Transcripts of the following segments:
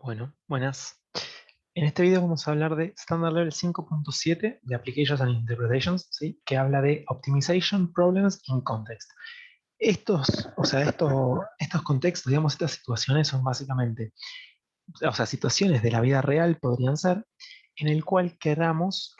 Bueno, buenas. En este video vamos a hablar de Standard Level 5.7 de Applications and Interpretations, ¿sí? Que habla de Optimization Problems in Context. Estos contextos, digamos, estas situaciones son básicamente, o sea, situaciones de la vida real podrían ser en el cual querramos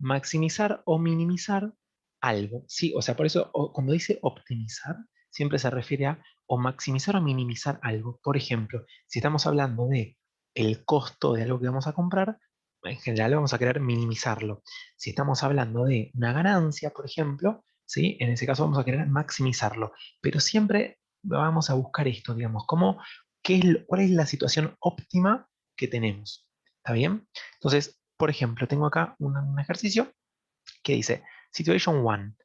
maximizar o minimizar algo, ¿sí? O sea, por eso cuando dice optimizar, siempre se refiere a o maximizar o minimizar algo. Por ejemplo, si estamos hablando de el costo de algo que vamos a comprar, en general vamos a querer minimizarlo. Si estamos hablando de una ganancia, por ejemplo, ¿sí? En ese caso vamos a querer maximizarlo. Pero siempre vamos a buscar esto, digamos, como cuál es la situación óptima que tenemos. ¿Está bien? Entonces, por ejemplo, tengo acá un ejercicio que dice Situation 1.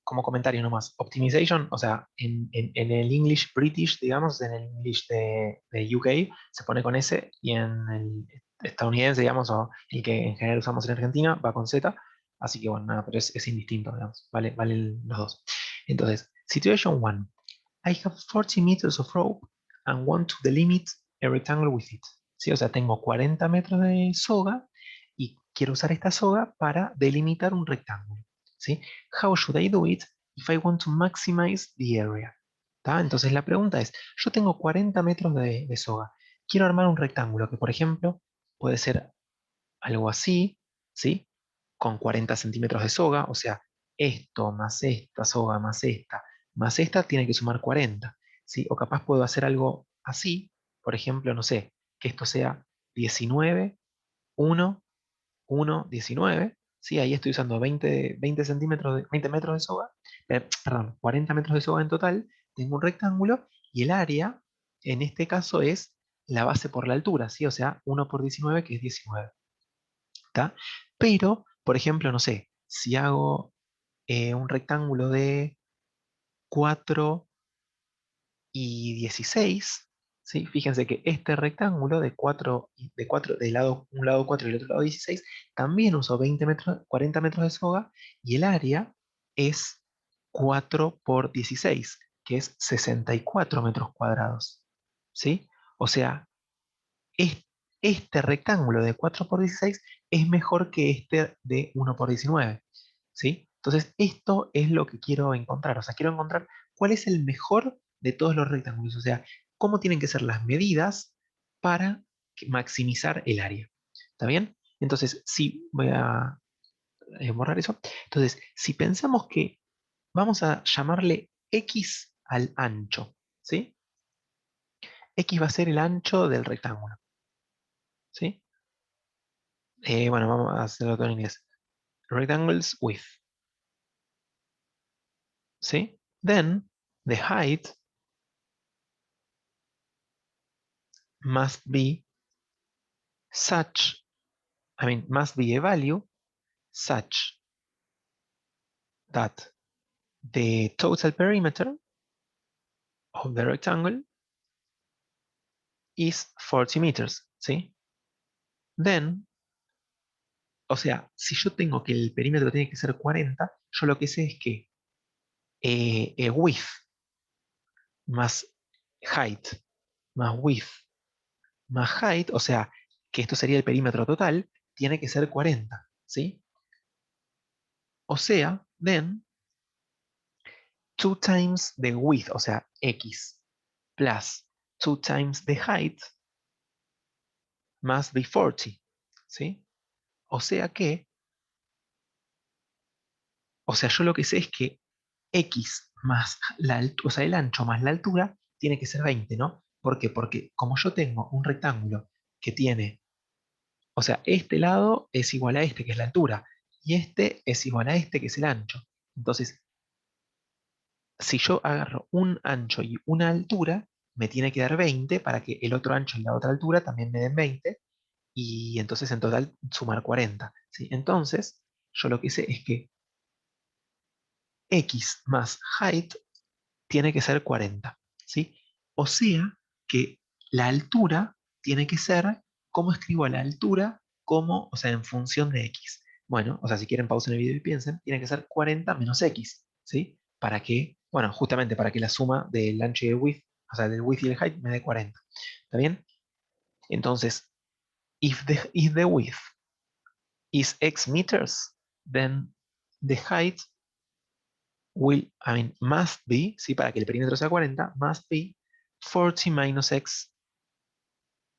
Como comentario nomás, optimization, o sea, en el English British, digamos, en el English de UK, se pone con S y en el estadounidense, digamos, o el que en general usamos en Argentina, va con Z. Así que bueno, nada, pero es indistinto, digamos, vale los dos. Entonces, Situation 1. I have 40 meters of rope and want to delimit a rectangle with it. ¿Sí? O sea, tengo 40 metros de soga y quiero usar esta soga para delimitar un rectángulo. ¿Sí? How should I do it if I want to maximize the area? ¿Tá? Entonces la pregunta es, yo tengo 40 metros de soga, quiero armar un rectángulo que, por ejemplo, puede ser algo así, ¿sí? Con 40 centímetros de soga, o sea, esto más esta soga más esta tiene que sumar 40, ¿sí? O capaz puedo hacer algo así, por ejemplo, no sé, que esto sea 19, 1, 1, 19, ¿sí? Ahí estoy usando 20 centímetros, 20 metros de soga, perdón, 40 metros de soga en total, tengo un rectángulo y el área, en este caso, es la base por la altura, ¿sí? O sea, 1 por 19, que es 19. ¿Tá? Pero, por ejemplo, no sé, si hago un rectángulo de 4 y 16, ¿sí? Fíjense que este rectángulo de 4, de lado, un lado 4 y el otro lado 16, también uso 20 metros, 40 metros de soga y el área es 4 por 16, que es 64 metros cuadrados, ¿sí? O sea, es- este rectángulo de 4 por 16 es mejor que este de 1 por 19, ¿sí? Entonces, esto es lo que quiero encontrar. O sea, quiero encontrar cuál es el mejor de todos los rectángulos. O sea, cómo tienen que ser las medidas para maximizar el área. ¿Está bien? Entonces, sí, voy a borrar eso. Entonces, si pensamos que vamos a llamarle X al ancho, ¿sí? X va a ser el ancho del rectángulo, ¿sí? Bueno, vamos a hacerlo todo en inglés. Rectangles width, ¿sí? Then, the height must be such, must be a value such that the total perimeter of the rectangle is 40 meters, ¿sí? Then, o sea, si yo tengo que el perímetro tiene que ser 40, yo lo que sé es que width más height más width más height, o sea, que esto sería el perímetro total, tiene que ser 40, ¿sí? O sea, then 2 times the width, o sea, x, plus 2 times the height must be 40, ¿sí? O sea que, o sea, yo lo que sé es que x más o sea, el ancho más la altura tiene que ser 20, ¿no? ¿Por qué? Porque como yo tengo un rectángulo que tiene, o sea, este lado es igual a este, que es la altura, y este es igual a este, que es el ancho. Entonces, si yo agarro un ancho y una altura, me tiene que dar 20 para que el otro ancho y la otra altura también me den 20 y entonces en total sumar 40, ¿sí? Entonces, yo lo que sé es que x más height tiene que ser 40, ¿sí? O sea que la altura tiene que ser, ¿cómo escribo la altura? Como, o sea, en función de x. Bueno, o sea, si quieren pausen el video y piensen, tiene que ser 40 menos x, ¿sí? Para que, bueno, justamente para que la suma del ancho y del width, o sea, del width y el height me dé 40. ¿Está bien? Entonces, if the width is x meters, then the height must be, ¿sí? Para que el perímetro sea 40, must be 40 minus x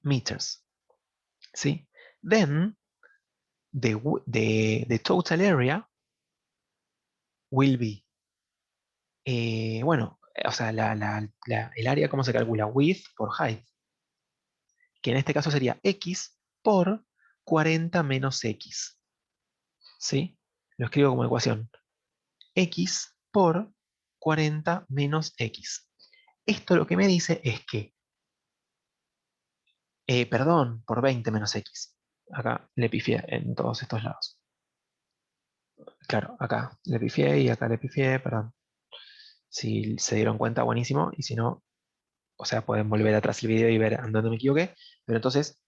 meters, ¿sí? Then the total area will be, bueno, o sea, el área, ¿cómo se calcula? Width por height, que en este caso sería x por 40 menos x, ¿sí? Lo escribo como ecuación. X por 40 menos x. Esto lo que me dice es que, perdón, por 20 menos x. Acá le pifié en todos estos lados. Claro, acá le pifié y acá le pifié, perdón. Si se dieron cuenta, buenísimo. Y si no, o sea, pueden volver atrás el video y ver a dónde me equivoqué. Pero entonces,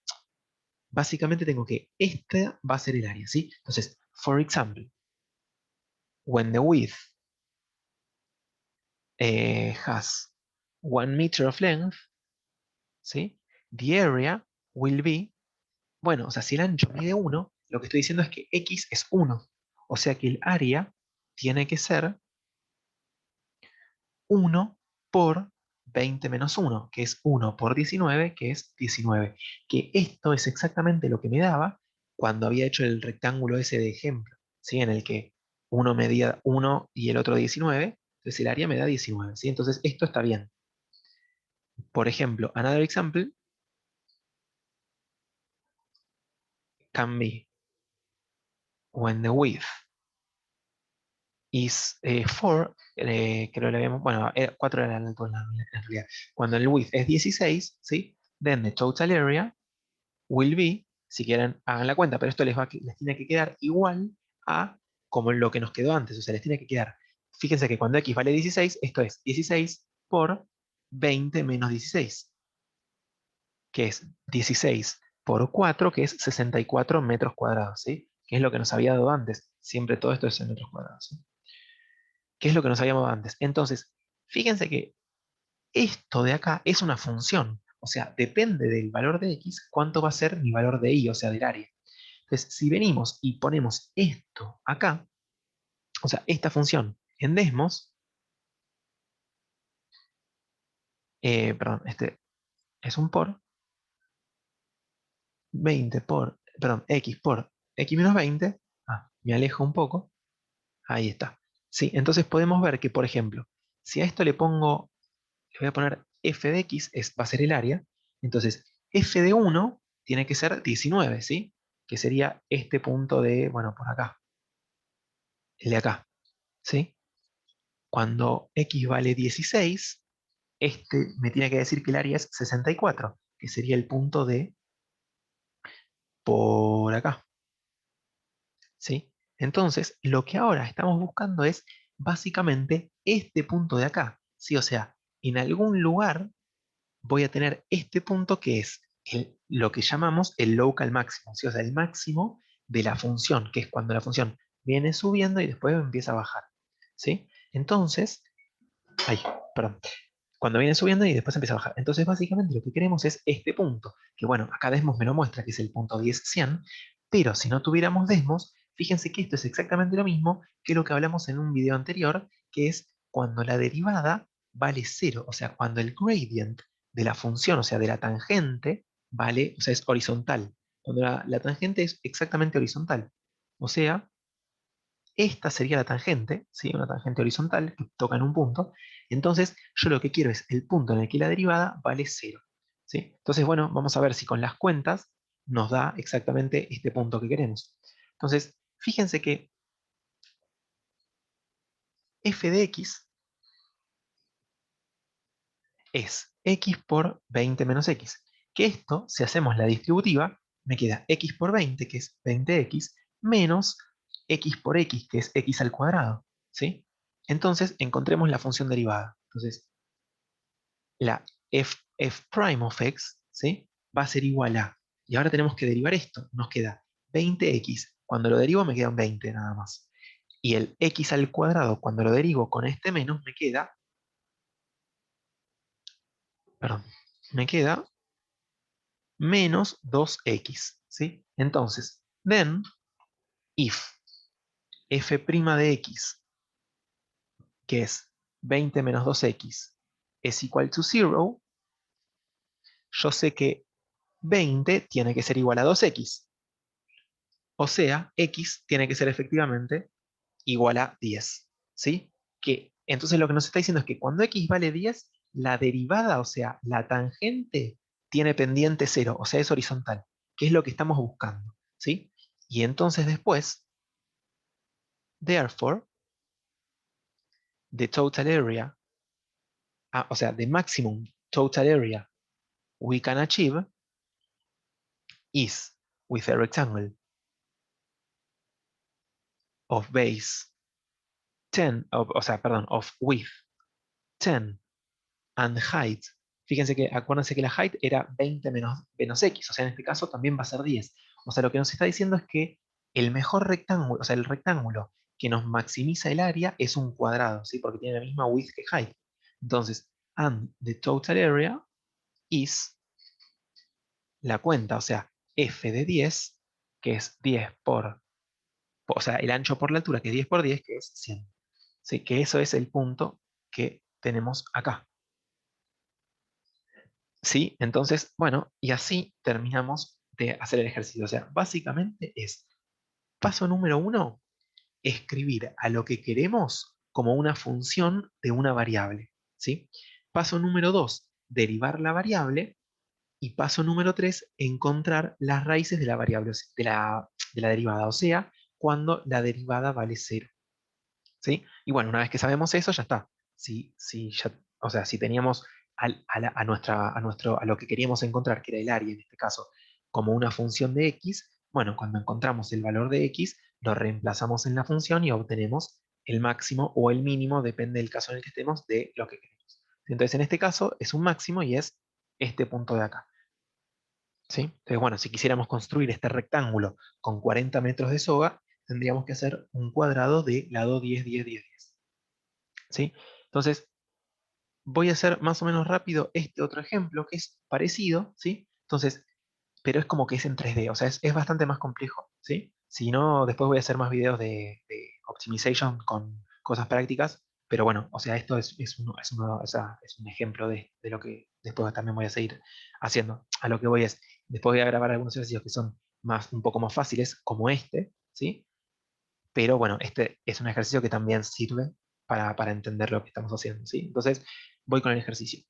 básicamente tengo que esta va a ser el área, ¿sí? Entonces, for example, when the width has 1 meter of length, ¿sí? The area will be, bueno, o sea, si el ancho mide 1, lo que estoy diciendo es que x es 1. O sea que el área tiene que ser 1 por 20 menos 1, que es 1 por 19, que es 19. Que esto es exactamente lo que me daba cuando había hecho el rectángulo ese de ejemplo, ¿sí? En el que uno medía 1 y el otro 19. Entonces el área me da 19, ¿sí? Entonces esto está bien. Por ejemplo, another example can be when the width is 4, creo que le habíamos, bueno, 4 era la altura en realidad. Cuando el width es 16, ¿sí? Then the total area will be, si quieren, hagan la cuenta, pero esto les tiene que quedar igual a como lo que nos quedó antes, o sea, les tiene que quedar, fíjense que cuando x vale 16, esto es 16 por 20 menos 16, que es 16 por 4, que es 64 metros cuadrados, ¿sí? Que es lo que nos había dado antes. Siempre todo esto es en metros cuadrados, ¿sí? ¿Qué es lo que nos habíamos dado antes? Entonces, fíjense que esto de acá es una función. O sea, depende del valor de x, cuánto va a ser mi valor de y, o sea, del área. Entonces, si venimos y ponemos esto acá, o sea, esta función en Desmos, perdón, este es un por 20 por, perdón, x por x menos 20, me alejo un poco, ahí está. Sí, entonces podemos ver que, por ejemplo, si a esto le pongo, le voy a poner f de x, va a ser el área, entonces f de 1 tiene que ser 19, ¿sí? Que sería este punto de, bueno, por acá, el de acá, ¿sí? Cuando x vale 16, este me tiene que decir que el área es 64, que sería el punto de por acá, ¿sí? Entonces, lo que ahora estamos buscando es básicamente este punto de acá, ¿sí? O sea, en algún lugar voy a tener este punto que es lo que llamamos el local maximum, ¿sí? O sea, el máximo de la función, que es cuando la función viene subiendo y después empieza a bajar, ¿sí? Entonces, ay, perdón, cuando viene subiendo y después empieza a bajar. Entonces, básicamente lo que queremos es este punto, que bueno, acá Desmos me lo muestra, que es el punto 10, 100, pero si no tuviéramos Desmos, fíjense que esto es exactamente lo mismo que lo que hablamos en un video anterior, que es cuando la derivada vale 0, o sea, cuando el gradient de la función, o sea, de la tangente, vale, o sea, es horizontal. Cuando la tangente es exactamente horizontal. O sea, esta sería la tangente, ¿sí? Una tangente horizontal que toca en un punto. Entonces, yo lo que quiero es el punto en el que la derivada vale 0, ¿sí? Entonces, bueno, vamos a ver si con las cuentas nos da exactamente este punto que queremos. Entonces, fíjense que f de x es x por 20 menos x. Que esto, si hacemos la distributiva, me queda x por 20, que es 20x, menos x por x, que es x al cuadrado, ¿sí? Entonces, encontremos la función derivada. Entonces, la f prime of x, ¿sí? Va a ser igual a, y ahora tenemos que derivar esto, nos queda 20x, cuando lo derivo me queda un 20 nada más. Y el x al cuadrado, cuando lo derivo con este menos, me queda, perdón, me queda menos 2x, ¿sí? Entonces, then, if f' de x, que es 20 menos 2x, es igual to 0, yo sé que 20 tiene que ser igual a 2x. O sea, x tiene que ser efectivamente igual a 10. ¿Sí? Entonces lo que nos está diciendo es que cuando x vale 10, la derivada, o sea, la tangente, tiene pendiente 0, o sea, es horizontal, que es lo que estamos buscando. ¿Sí? Y entonces después, therefore, the total area, o sea, the maximum total area we can achieve is with a rectangle of base 10, o sea, perdón, of width 10 and height. Fíjense que, acuérdense que la height era 20 menos x, o sea, en este caso también va a ser 10. O sea, lo que nos está diciendo es que el mejor rectángulo, o sea, el rectángulo que nos maximiza el área es un cuadrado, ¿sí? Porque tiene la misma width que height. Entonces, and the total area is la cuenta, o sea, f de 10, que es 10 o sea, el ancho por la altura, que es 10 por 10, que es 100. ¿Sí? Que eso es el punto que tenemos acá. ¿Sí? Entonces, bueno, y así terminamos de hacer el ejercicio. O sea, básicamente es, paso número 1, escribir a lo que queremos como una función de una variable. ¿Sí? Paso número 2, derivar la variable. Y paso número 3, encontrar las raíces de la variable, de la derivada, o sea, cuando la derivada vale 0. ¿Sí? Y bueno, una vez que sabemos eso, ya está. O sea, si teníamos a lo que queríamos encontrar, que era el área en este caso, como una función de x, bueno, cuando encontramos el valor de x, lo reemplazamos en la función y obtenemos el máximo o el mínimo, depende del caso en el que estemos, de lo que queremos. Entonces, en este caso, es un máximo y es este punto de acá. ¿Sí? Entonces, bueno, si quisiéramos construir este rectángulo con 40 metros de soga, tendríamos que hacer un cuadrado de lado 10, 10, 10, 10. ¿Sí? Entonces, voy a hacer más o menos rápido este otro ejemplo que es parecido, ¿sí? Entonces, pero es como que es en 3D, o sea, es bastante más complejo, ¿sí? Si no, después voy a hacer más videos de optimization con cosas prácticas, pero bueno, o sea, esto es un ejemplo de lo que después también voy a seguir haciendo. A lo que voy es, después voy a grabar algunos ejercicios que son un poco más fáciles, como este, ¿sí? Pero bueno, este es un ejercicio que también sirve para entender lo que estamos haciendo, ¿sí? Entonces, voy con el ejercicio.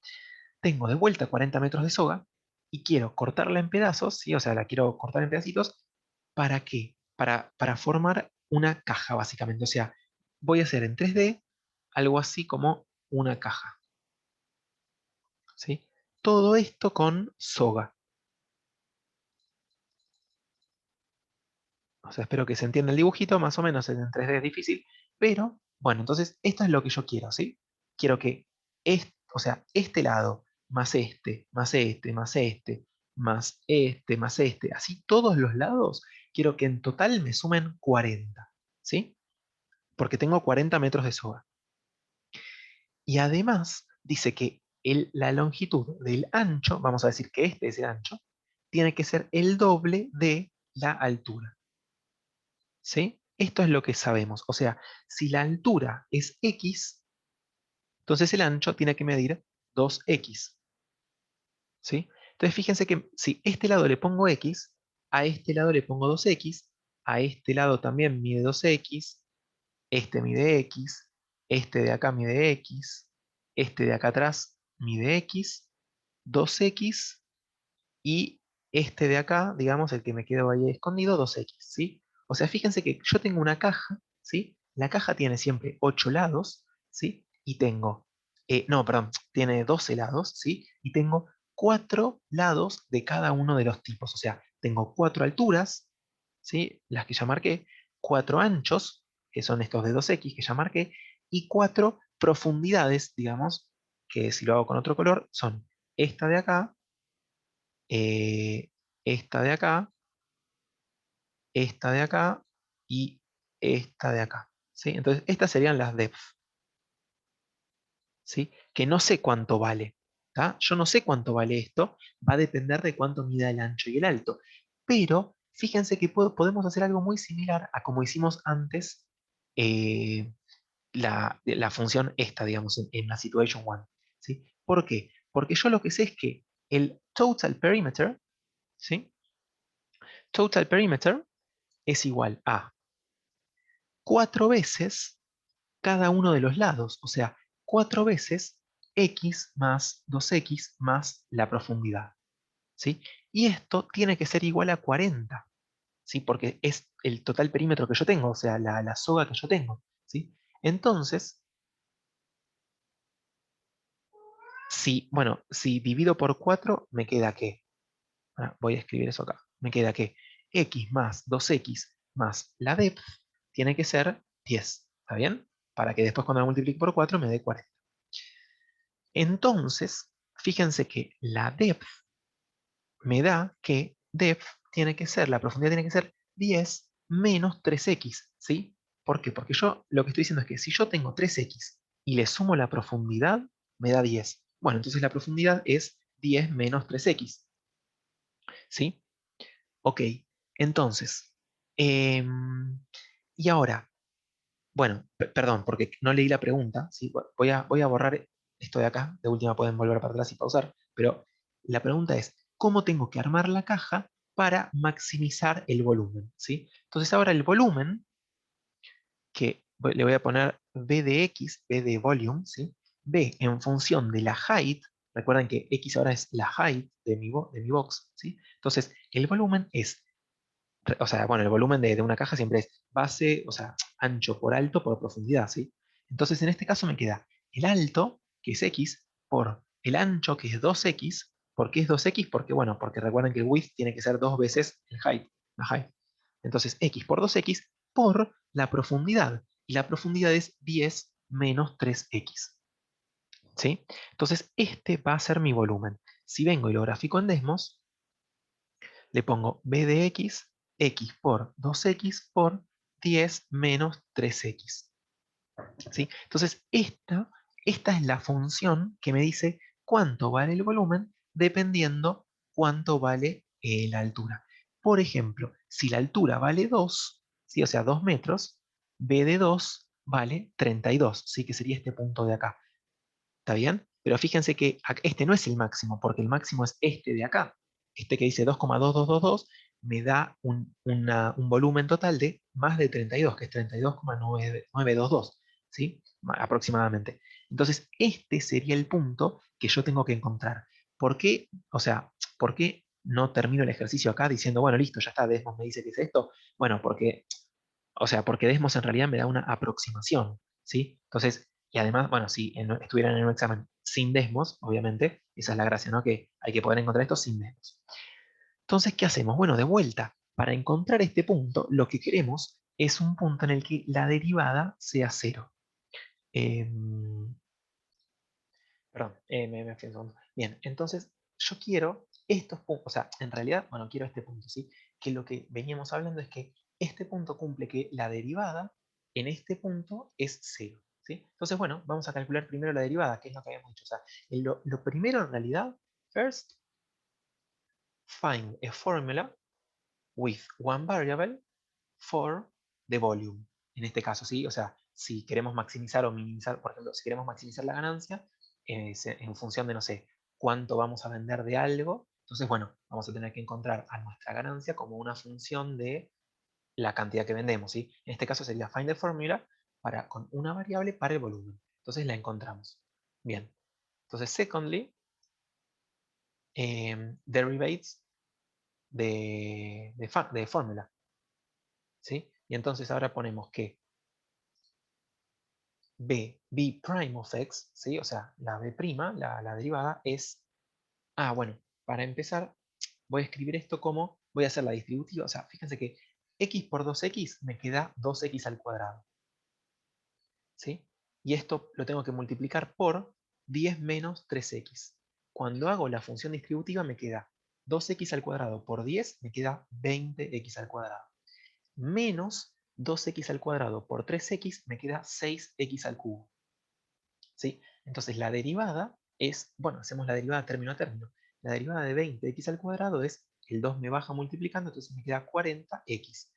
Tengo de vuelta 40 metros de soga y quiero cortarla en pedazos, ¿sí? O sea, la quiero cortar en pedacitos. ¿Para qué? Para formar una caja, básicamente. O sea, voy a hacer en 3D algo así como una caja, ¿sí? Todo esto con soga. O sea, espero que se entienda el dibujito, más o menos en 3D es difícil, pero bueno, entonces esto es lo que yo quiero, ¿sí? Quiero que, o sea, este lado, más este, más este, más este, más este, más este, así todos los lados, quiero que en total me sumen 40, ¿sí? Porque tengo 40 metros de soga. Y además dice que la longitud del ancho, vamos a decir que este es el ancho, tiene que ser el doble de la altura. ¿Sí? Esto es lo que sabemos. O sea, si la altura es x, entonces el ancho tiene que medir 2x. ¿Sí? Entonces fíjense que si este lado le pongo x, a este lado le pongo 2x, a este lado también mide 2x, este mide x, este de acá mide x, este de acá atrás mide x, 2x y este de acá, digamos, el que me quedó ahí escondido, 2x, ¿sí? O sea, fíjense que yo tengo una caja, ¿sí? La caja tiene siempre 8 lados, ¿sí? Y tengo, no, perdón, tiene 12 lados, ¿sí? Y tengo 4 lados de cada uno de los tipos, o sea, tengo 4 alturas, ¿sí? Las que ya marqué, 4 anchos, que son estos de 2x que ya marqué, y 4 profundidades, digamos, que si lo hago con otro color, son esta de acá, eh, esta de acá, esta de acá y esta de acá. ¿Sí? Entonces, estas serían las depth, ¿sí? Que no sé cuánto vale. ¿tá? Yo no sé cuánto vale esto, va a depender de cuánto mida el ancho y el alto. Pero fíjense que podemos hacer algo muy similar a como hicimos antes eh, la función esta, digamos, en la situation 1. ¿Sí? ¿Por qué? Porque yo lo que sé es que el total perimeter, ¿sí? Total perimeter es igual a 4 veces cada uno de los lados, o sea, 4 veces x más 2x más la profundidad. ¿Sí? Y esto tiene que ser igual a 40, ¿sí? Porque es el total perímetro que yo tengo, o sea, la soga que yo tengo. ¿Sí? Entonces, bueno, si divido por 4, me queda que, voy a escribir eso acá, me queda que x más 2x más la depth tiene que ser 10, ¿está bien? Para que después cuando lo multiplique por 4 me dé 40. Entonces, fíjense que la depth me da que depth tiene que ser, la profundidad tiene que ser 10 menos 3x, ¿sí? ¿Por qué? Porque yo lo que estoy diciendo es que si yo tengo 3x y le sumo la profundidad, me da 10. Bueno, entonces la profundidad es 10 menos 3x, ¿sí? Ok, entonces, y ahora, bueno, perdón, porque no leí la pregunta, ¿sí? Voy a borrar esto de acá, de última pueden volver para atrás y pausar, pero la pregunta es, ¿cómo tengo que armar la caja para maximizar el volumen? ¿Sí? Entonces ahora el volumen, que le voy a poner V de X, V de volume, ¿sí? V en función de la height, recuerden que X ahora es la height de mi box, ¿sí? Entonces el volumen es, o sea, bueno, el volumen de una caja siempre es base, o sea, ancho por alto por profundidad, ¿sí? Entonces, en este caso me queda el alto, que es X, por el ancho, que es 2X. ¿Por qué es 2X? Porque, bueno, porque recuerden que el width tiene que ser 2 veces el height, la height. Entonces, X por 2X por la profundidad. Y la profundidad es 10 menos 3X. ¿Sí? Entonces, este va a ser mi volumen. Si vengo y lo grafico en desmos, le pongo b de x, x por 2x por 10 menos 3x. ¿Sí? Entonces, esta es la función que me dice cuánto vale el volumen dependiendo cuánto vale la altura. Por ejemplo, si la altura vale 2, ¿sí? O sea, 2 metros, b de 2 vale 32, ¿sí? Que sería este punto de acá. ¿Está bien? Pero fíjense que este no es el máximo, porque el máximo es este de acá. Este que dice 2,2222 me da un volumen total de más de 32, que es 32,922, ¿sí? Aproximadamente. Entonces, este sería el punto que yo tengo que encontrar. ¿Por qué? O sea, ¿por qué no termino el ejercicio acá diciendo, bueno, listo, ya está, Desmos me dice que es esto? Bueno, porque o sea, porque Desmos en realidad me da una aproximación, ¿sí? Entonces, y además, bueno, si estuvieran en un examen sin Desmos, obviamente, esa es la gracia, ¿no? Que hay que poder encontrar esto sin Desmos. Entonces, ¿qué hacemos? Bueno, de vuelta, para encontrar este punto, lo que queremos es un punto en el que la derivada sea cero. Perdón, me fui un segundo. Bien, entonces yo quiero estos puntos, o sea, en realidad, bueno, quiero este punto, ¿sí? Que lo que veníamos hablando es que este punto cumple que la derivada en este punto es cero, ¿sí? Entonces, bueno, vamos a calcular primero la derivada, que es lo que habíamos dicho. O sea, lo primero en realidad, first, find a formula with one variable for the volume. En este caso, ¿sí? O sea, si queremos maximizar o minimizar, por ejemplo, si queremos maximizar la ganancia, en función de, no sé, cuánto vamos a vender de algo, entonces, bueno, vamos a tener que encontrar a nuestra ganancia como una función de la cantidad que vendemos, ¿sí? En este caso sería find the formula con una variable para el volumen. Entonces la encontramos. Bien. Entonces, secondly, derivates de fórmula, ¿sí? Y entonces ahora ponemos que B prime of x, ¿sí? O sea, la B prima, la derivada, es... Ah, bueno, para empezar, voy a escribir esto como... Voy a hacer la distributiva. O sea, fíjense que x por 2x me queda 2x al cuadrado, ¿sí? Y esto lo tengo que multiplicar por 10 menos 3x. Cuando hago la función distributiva me queda 2x al cuadrado por 10, me queda 20x al cuadrado. Menos 2x al cuadrado por 3x me queda 6x al cubo. ¿Sí? Entonces la derivada es, bueno, hacemos la derivada término a término. La derivada de 20x al cuadrado es, el 2 me baja multiplicando, entonces me queda 40x.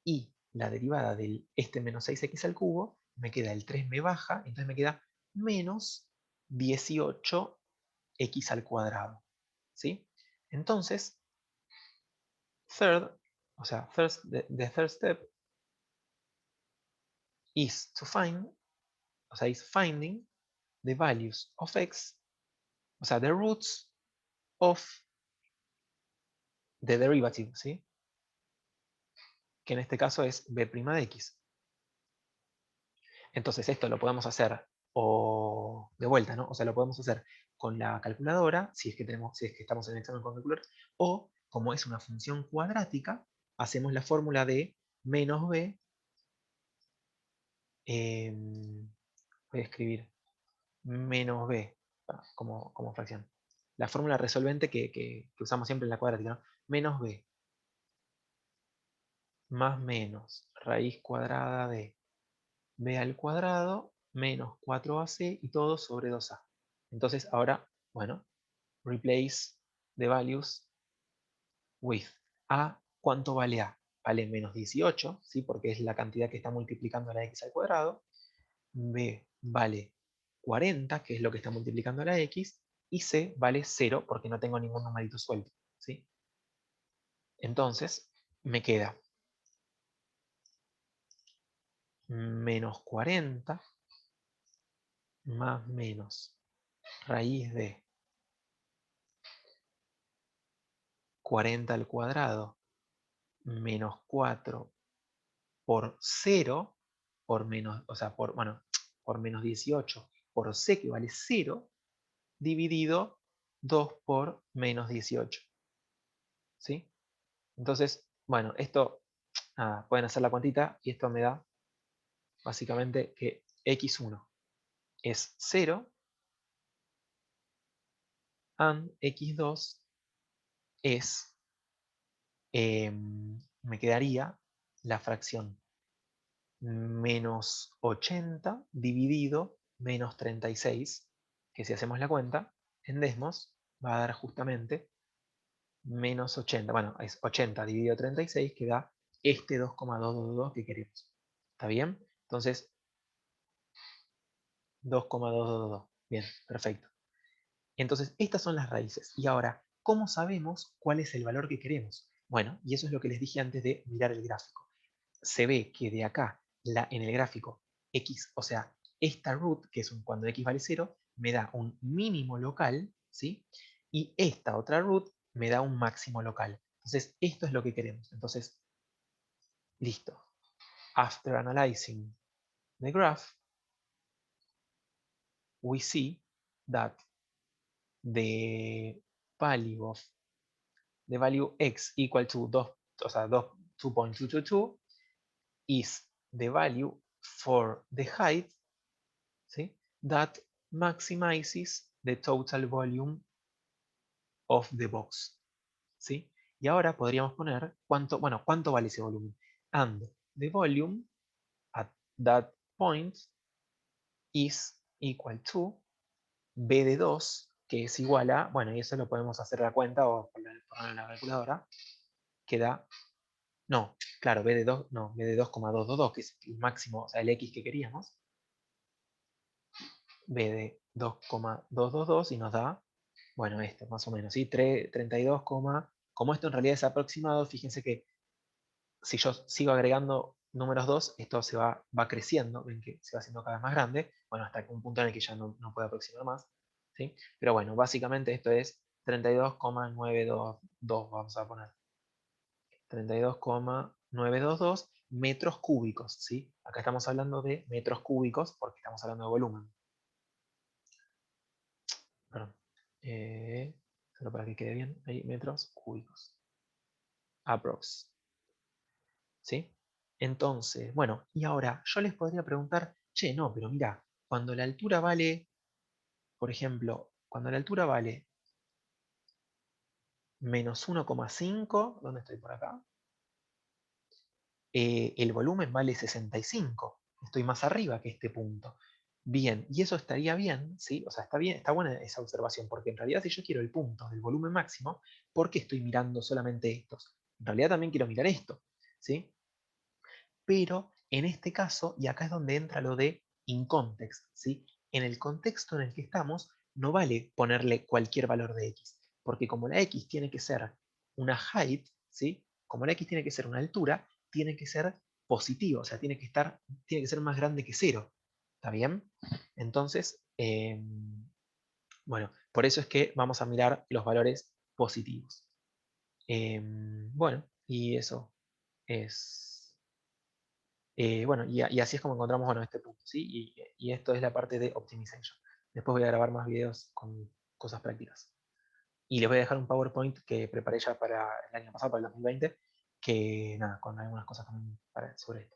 Y la derivada del este menos 6x al cubo, me queda el 3 me baja, entonces me queda menos 18x al cuadrado. ¿Sí? Entonces, third, o sea, the third step is to find, o sea, is finding the values of x, o sea, the roots of the derivative, ¿sí? Que en este caso es b' de x. Entonces esto lo podemos hacer o de vuelta, ¿no? O sea, lo podemos hacer con la calculadora, si es que estamos en el examen con calculadora, o como es una función cuadrática, hacemos la fórmula de menos b, voy a escribir menos b como fracción. La fórmula resolvente que usamos siempre en la cuadrática, ¿no? Menos b más menos raíz cuadrada de b al cuadrado menos 4ac y todo sobre 2a. Entonces ahora, bueno, replace the values with a. ¿Cuánto vale a? Vale menos 18, ¿sí? Porque es la cantidad que está multiplicando la x al cuadrado. B vale 40, que es lo que está multiplicando la x. Y c vale 0, porque no tengo ningún numerito suelto, ¿sí? Entonces, me queda menos 40 más menos raíz de 40 al cuadrado menos 4 por 0 por menos, o sea, bueno, por menos 18 por c que vale 0 dividido 2 por menos 18. ¿Sí? Entonces, bueno, esto, pueden hacer la cuantita y esto me da básicamente que x1 es 0 and x2 es, me quedaría la fracción menos 80 dividido menos 36, que si hacemos la cuenta, en Desmos va a dar justamente menos 80. Bueno, es 80 dividido 36, que da este 2,222 que queremos. ¿Está bien? Entonces, 2,222. Bien, perfecto. Entonces, estas son las raíces. Y ahora, ¿cómo sabemos cuál es el valor que queremos? Bueno, y eso es lo que les dije antes de mirar el gráfico. Se ve que de acá, en el gráfico, x, o sea, esta root, que es cuando x vale 0, me da un mínimo local, ¿sí? Y esta otra root me da un máximo local. Entonces, esto es lo que queremos. Entonces, listo. After analyzing the graph, we see that the value of the value x equal to 2, o sea, 2.222 is the value for the height, ¿sí? That maximizes the total volume of the box, ¿sí? Y ahora podríamos poner cuánto vale ese volumen. And the volume at that point is equal to b de 2, que es igual a, bueno, y eso lo podemos hacer a la cuenta o ponerlo en la calculadora, que da, no, claro, b de 2, no, b de 2,222, que es el máximo, o sea, el x que queríamos, b de 2,222 y nos da, bueno, esto más o menos, ¿sí? 32, como esto en realidad es aproximado, fíjense que si yo sigo agregando números 2, esto va creciendo, ven que se va haciendo cada vez más grande, bueno, hasta un punto en el que ya no puede aproximar más, ¿sí? Pero bueno, básicamente esto es 32,922, vamos a poner 32,922 metros cúbicos, ¿sí? Acá estamos hablando de metros cúbicos porque estamos hablando de volumen. Perdón. Solo para que quede bien, ahí metros cúbicos. Aprox. ¿Sí? Entonces, bueno, y ahora yo les podría preguntar, che, no, pero mira, cuando la altura vale, por ejemplo, cuando la altura vale menos 1,5, ¿dónde estoy por acá? El volumen vale 65, estoy más arriba que este punto. Bien, y eso estaría bien, ¿sí? O sea, está bien, está buena esa observación, porque en realidad si yo quiero el punto del volumen máximo, ¿por qué estoy mirando solamente estos? En realidad también quiero mirar esto, ¿sí? Pero en este caso, y acá es donde entra lo de in context, ¿sí? En el contexto en el que estamos, no vale ponerle cualquier valor de x, porque como la x tiene que ser una height, ¿sí? Como la x tiene que ser una altura, tiene que ser positivo, o sea, tiene que ser más grande que cero, ¿está bien? Entonces, bueno, por eso es que vamos a mirar los valores positivos. Bueno, y eso es bueno, y así es como encontramos bueno, este punto, ¿sí? Y esto es la parte de optimization. Después voy a grabar más videos con cosas prácticas. Y les voy a dejar un PowerPoint que preparé ya para el año pasado, para el 2020, que nada, con algunas cosas también sobre esto.